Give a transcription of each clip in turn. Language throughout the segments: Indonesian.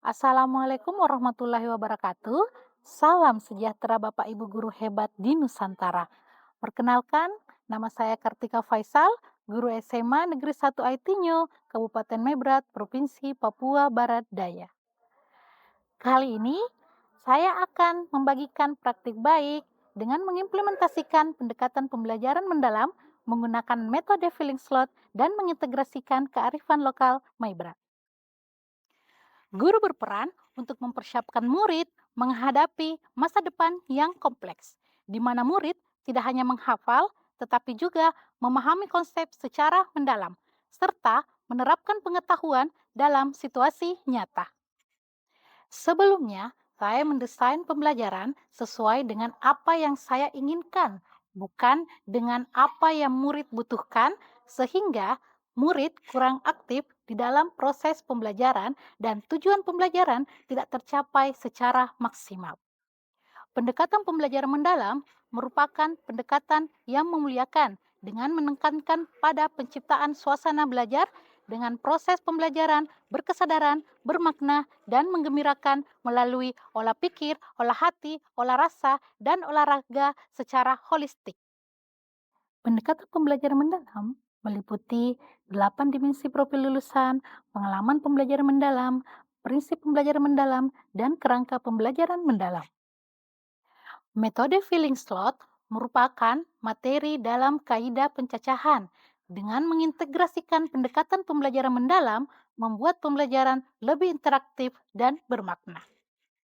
Assalamualaikum warahmatullahi wabarakatuh. Salam sejahtera Bapak Ibu guru hebat di Nusantara. Perkenalkan, nama saya Kartika Faisal, guru SMA Negeri 1 Aitinyo, Kabupaten Mebrat, Provinsi Papua Barat Daya. Kali ini, saya akan membagikan praktik baik dengan mengimplementasikan pendekatan pembelajaran mendalam menggunakan metode filling slot dan mengintegrasikan kearifan lokal Mebrat. Guru berperan untuk mempersiapkan murid menghadapi masa depan yang kompleks, di mana murid tidak hanya menghafal, tetapi juga memahami konsep secara mendalam, serta menerapkan pengetahuan dalam situasi nyata. Sebelumnya, saya mendesain pembelajaran sesuai dengan apa yang saya inginkan, bukan dengan apa yang murid butuhkan, sehingga murid kurang aktif di dalam proses pembelajaran dan tujuan pembelajaran tidak tercapai secara maksimal. Pendekatan pembelajaran mendalam merupakan pendekatan yang memuliakan dengan menekankan pada penciptaan suasana belajar dengan proses pembelajaran berkesadaran, bermakna, dan menggembirakan melalui olah pikir, olah hati, olah rasa, dan olahraga secara holistik. Pendekatan pembelajaran mendalam meliputi 8 dimensi profil lulusan, pengalaman pembelajaran mendalam, prinsip pembelajaran mendalam, dan kerangka pembelajaran mendalam. Metode filling slot merupakan materi dalam kaidah pencacahan. Dengan mengintegrasikan pendekatan pembelajaran mendalam, membuat pembelajaran lebih interaktif dan bermakna.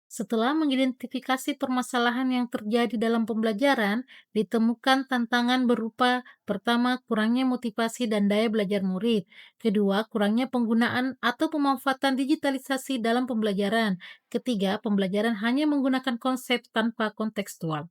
Setelah mengidentifikasi permasalahan yang terjadi dalam pembelajaran, ditemukan tantangan berupa pertama, kurangnya motivasi dan daya belajar murid. Kedua, kurangnya penggunaan atau pemanfaatan digitalisasi dalam pembelajaran. Ketiga, pembelajaran hanya menggunakan konsep tanpa kontekstual.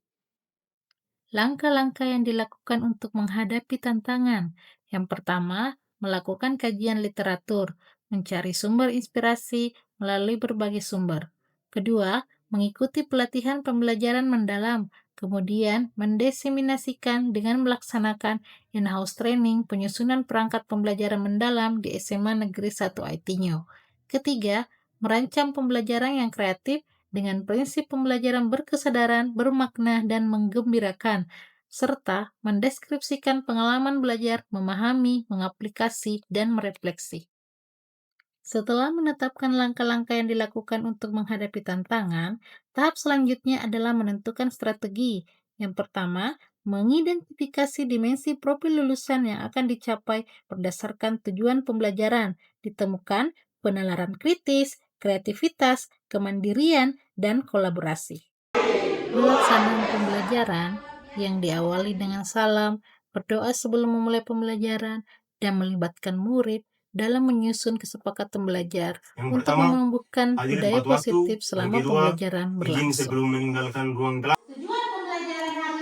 Langkah-langkah yang dilakukan untuk menghadapi tantangan. Yang pertama, melakukan kajian literatur, mencari sumber inspirasi melalui berbagai sumber. Kedua, mengikuti pelatihan pembelajaran mendalam, kemudian mendeseminasikan dengan melaksanakan in-house training penyusunan perangkat pembelajaran mendalam di SMA Negeri 1 Aitinyo. Ketiga, merancang pembelajaran yang kreatif dengan prinsip pembelajaran berkesadaran, bermakna, dan menggembirakan, serta mendeskripsikan pengalaman belajar, memahami, mengaplikasi, dan merefleksi. Setelah menetapkan langkah-langkah yang dilakukan untuk menghadapi tantangan, tahap selanjutnya adalah menentukan strategi. Yang pertama, mengidentifikasi dimensi profil lulusan yang akan dicapai berdasarkan tujuan pembelajaran. Ditemukan penalaran kritis, kreativitas, kemandirian, dan kolaborasi. Pelaksanaan pembelajaran yang diawali dengan salam, berdoa sebelum memulai pembelajaran, dan melibatkan murid dalam menyusun kesepakatan belajar Yang untuk pertama, membuhkan hadir budaya tepat waktu. positif Yang selama kedua, pembelajaran izin berlangsung. sebelum meninggalkan ruang kelas.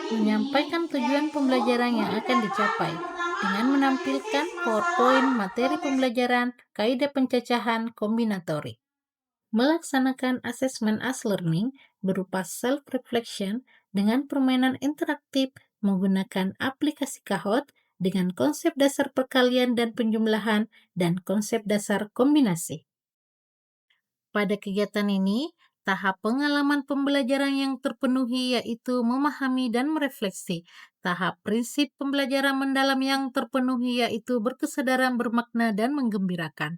Menyampaikan tujuan pembelajaran yang akan dicapai dengan menampilkan PowerPoint, materi pembelajaran, kaidah pencacahan, kombinatori. Melaksanakan asesmen as learning berupa self-reflection dengan permainan interaktif menggunakan aplikasi Kahoot dengan konsep dasar perkalian dan penjumlahan dan konsep dasar kombinasi. Pada kegiatan ini, tahap pengalaman pembelajaran yang terpenuhi yaitu memahami dan merefleksi. Tahap prinsip pembelajaran mendalam yang terpenuhi yaitu berkesadaran, bermakna, dan menggembirakan.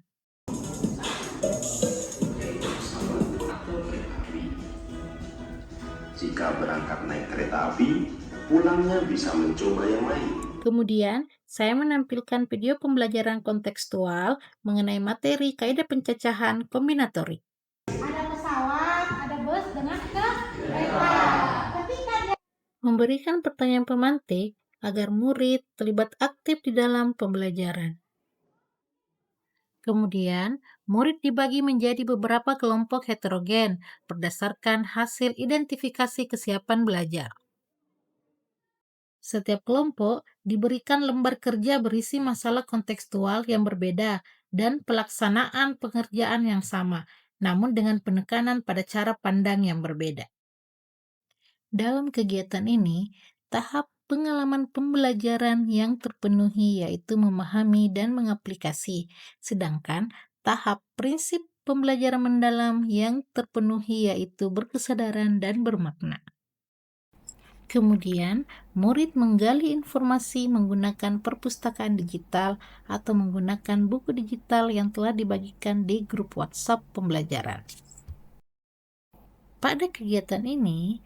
Jika berangkat naik kereta api, pulangnya bisa mencoba yang lain. Kemudian, saya menampilkan video pembelajaran kontekstual mengenai materi kaidah pencacahan kombinatori. Ada pesawat, ada bus dengan kereta. Memberikan pertanyaan pemantik agar murid terlibat aktif di dalam pembelajaran. Kemudian, murid dibagi menjadi beberapa kelompok heterogen berdasarkan hasil identifikasi kesiapan belajar. Setiap kelompok diberikan lembar kerja berisi masalah kontekstual yang berbeda dan pelaksanaan pengerjaan yang sama, namun dengan penekanan pada cara pandang yang berbeda. Dalam kegiatan ini, tahap pengalaman pembelajaran yang terpenuhi yaitu memahami dan mengaplikasi, sedangkan tahap prinsip pembelajaran mendalam yang terpenuhi yaitu berkesadaran dan bermakna. Kemudian, murid menggali informasi menggunakan perpustakaan digital atau menggunakan buku digital yang telah dibagikan di grup WhatsApp pembelajaran. Pada kegiatan ini,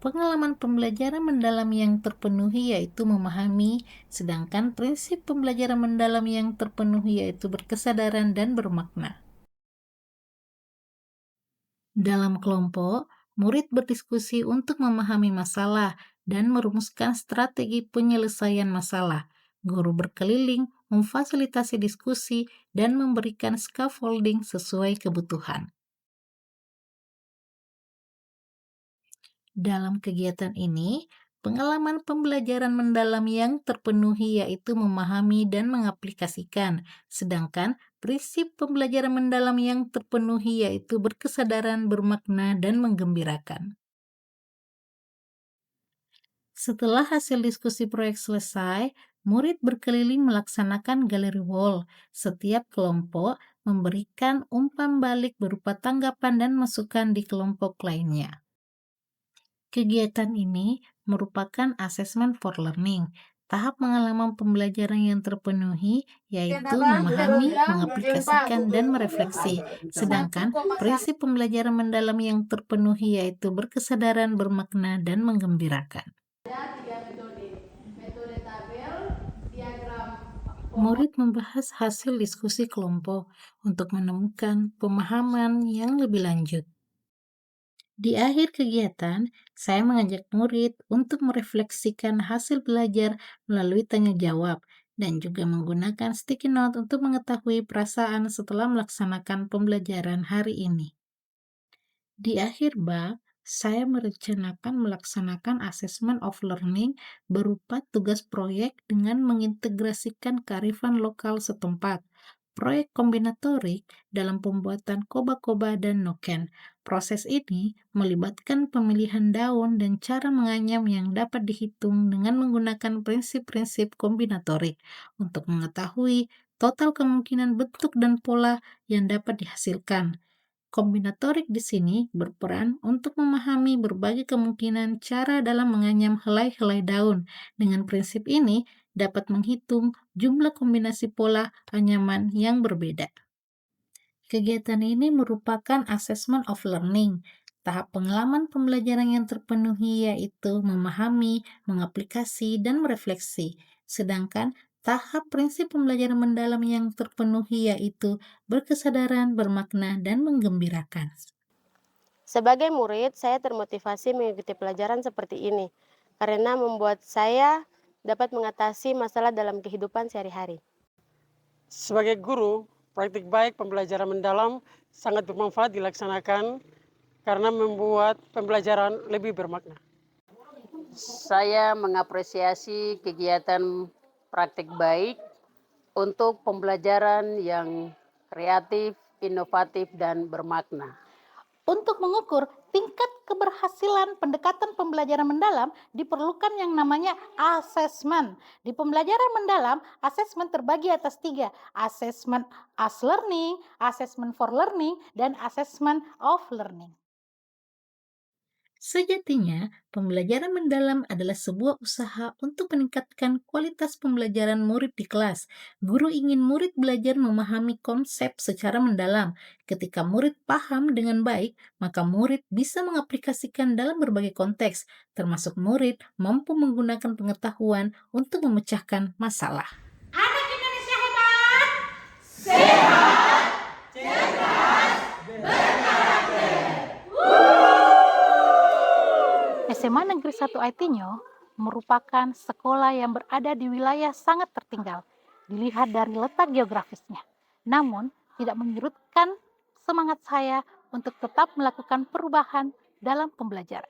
pengalaman pembelajaran mendalam yang terpenuhi yaitu memahami, sedangkan prinsip pembelajaran mendalam yang terpenuhi yaitu berkesadaran dan bermakna. Dalam kelompok, murid berdiskusi untuk memahami masalah dan merumuskan strategi penyelesaian masalah. Guru berkeliling, memfasilitasi diskusi, dan memberikan scaffolding sesuai kebutuhan. Dalam kegiatan ini, pengalaman pembelajaran mendalam yang terpenuhi yaitu memahami dan mengaplikasikan, sedangkan prinsip pembelajaran mendalam yang terpenuhi yaitu berkesadaran, bermakna, dan menggembirakan. Setelah hasil diskusi proyek selesai, murid berkeliling melaksanakan galeri wall. Setiap kelompok memberikan umpan balik berupa tanggapan dan masukan di kelompok lainnya. Kegiatan ini merupakan assessment for learning. Tahap pengalaman pembelajaran yang terpenuhi yaitu memahami, mengaplikasikan, dan merefleksi. Sedangkan prinsip pembelajaran mendalam yang terpenuhi yaitu berkesadaran, bermakna, dan menggembirakan. Murid membahas hasil diskusi kelompok untuk menemukan pemahaman yang lebih lanjut. Di akhir kegiatan, saya mengajak murid untuk merefleksikan hasil belajar melalui tanya jawab dan juga menggunakan sticky note untuk mengetahui perasaan setelah melaksanakan pembelajaran hari ini. Di akhir bab, saya merencanakan melaksanakan assessment of learning berupa tugas proyek dengan mengintegrasikan kearifan lokal setempat. Proyek kombinatorik dalam pembuatan koba-koba dan noken. Proses ini melibatkan pemilihan daun dan cara menganyam yang dapat dihitung dengan menggunakan prinsip-prinsip kombinatorik untuk mengetahui total kemungkinan bentuk dan pola yang dapat dihasilkan. Kombinatorik di sini berperan untuk memahami berbagai kemungkinan cara dalam menganyam helai-helai daun. Dengan prinsip ini, dapat menghitung jumlah kombinasi pola anyaman yang berbeda. Kegiatan ini merupakan assessment of learning. Tahap pengalaman pembelajaran yang terpenuhi yaitu memahami, mengaplikasi, dan merefleksi. Sedangkan tahap prinsip pembelajaran mendalam yang terpenuhi yaitu berkesadaran, bermakna, dan menggembirakan. Sebagai murid, saya termotivasi mengikuti pelajaran seperti ini karena membuat saya dapat mengatasi masalah dalam kehidupan sehari-hari. Sebagai guru, praktik baik pembelajaran mendalam sangat bermanfaat dilaksanakan karena membuat pembelajaran lebih bermakna. Saya mengapresiasi kegiatan praktik baik untuk pembelajaran yang kreatif, inovatif, dan bermakna. Untuk mengukur tingkat keberhasilan pendekatan pembelajaran mendalam, diperlukan yang namanya asesmen. Di pembelajaran mendalam, asesmen terbagi atas 3, asesmen as learning, asesmen for learning, dan asesmen of learning. Sejatinya, pembelajaran mendalam adalah sebuah usaha untuk meningkatkan kualitas pembelajaran murid di kelas. Guru ingin murid belajar memahami konsep secara mendalam. Ketika murid paham dengan baik, maka murid bisa mengaplikasikan dalam berbagai konteks, termasuk murid mampu menggunakan pengetahuan untuk memecahkan masalah. Anak Indonesia hebat! SMA Negeri 1 Aitinyo merupakan sekolah yang berada di wilayah sangat tertinggal, dilihat dari letak geografisnya. Namun, tidak menyurutkan semangat saya untuk tetap melakukan perubahan dalam pembelajaran.